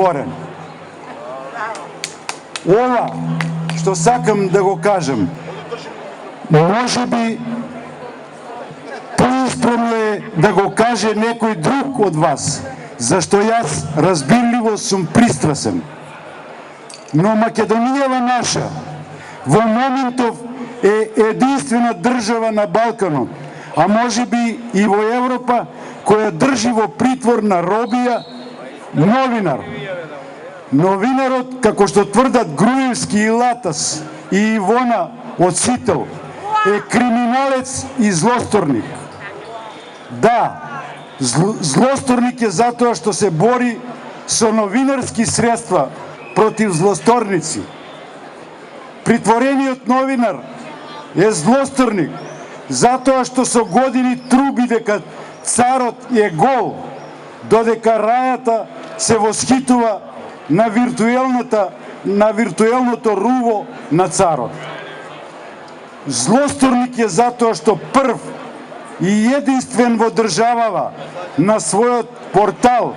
Борен. Ова, што сакам да го кажем, може би поисправно е да го каже некој друг од вас, зашто јас разбирливо сум пристрасен. Но Македонијава наша во моментов е единствена држава на Балканот, а може би и во Европа, која држи во притвор на робија новинар. Новинарот, како што тврдат Груевски и Латас и Ивона од Сител, е криминалец и злосторник. Да, злосторник е затоа што се бори со новинарски средства против злосторници. Притворениот новинар е злосторник затоа што со години труби дека царот е гол, додека рајата се восхитува на виртуелното руво на царот. Злосторник е затоа што прв и единствен во државава на својот портал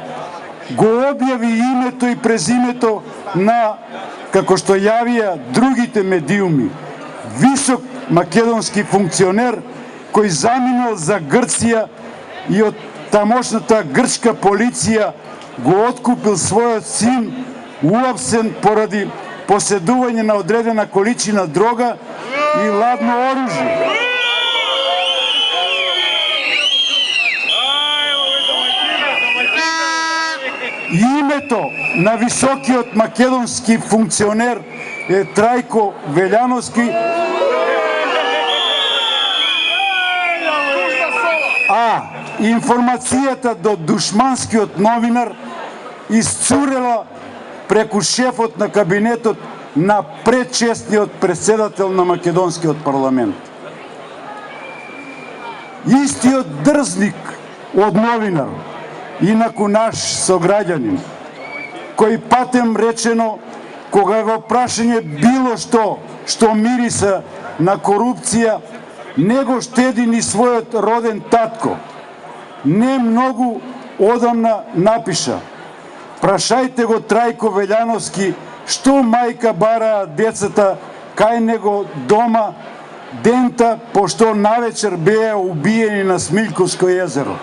го објави името и презимето на, како што јавија другите медиуми, висок македонски функционер кој заминал за Грција и од тамошната грчка полиција го откупил својот син уапсен поради поседување на одредена количина дрога и ладно оружје. Името на високиот македонски функционер е Трајко Велјановски, а информацијата до душманскиот новинар исцурела преку шефот на кабинетот на предчесниот председател на македонскиот парламент. Истиот дрзник од новинар, инаку наш сограѓанин, кој патем речено, кога е во прашање било што мириса на корупција, не го штеди ни својот роден татко. Не многу одамна напиша: прашајте го Трајко Велјановски што мајка бараа децата кај него дома дента, пошто навечер беа убиени на Смилковско езеро.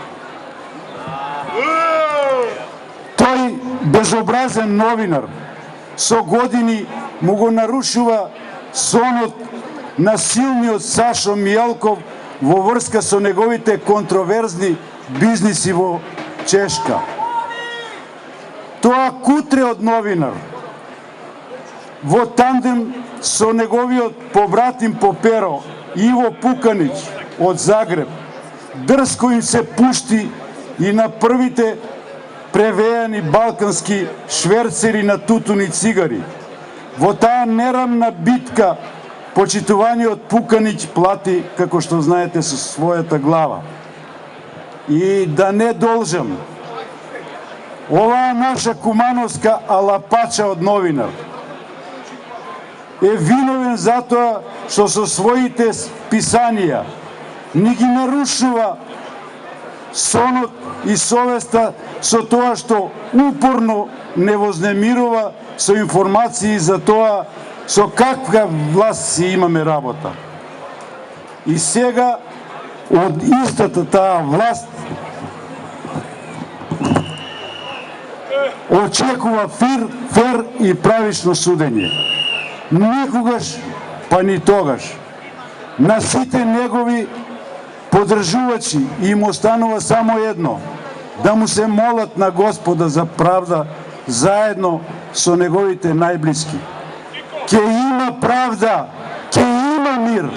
Тој безобразен новинар со години му го нарушува сонот на силниот Сашо Мијалков во врска со неговите контроверзни бизниси во Чешка. Тоа кутре од новинар во тандем со неговиот побратим по перо Иво Пуканич од Загреб дрско им се пушти и на првите превејани балкански шверцери на тутун и цигари. Во таа нерамна битка почитуваниот Пуканич плати, како што знаете, со својата глава. И да не должам, оваа наша кумановска алапача од новинар е виновен затоа што со своите писанија ни ги нарушува сонот и совеста со тоа што упорно не вознемирува со информации за тоа со каква власт си имаме работа. И сега од истата таа власт очекува фер и правично судење. Никогаш, па ни тогаш. На сите негови подржувачи им останува само едно: да му се молат на Господа за правда заедно со неговите најблиски. Ќе има правда, ќе има мир.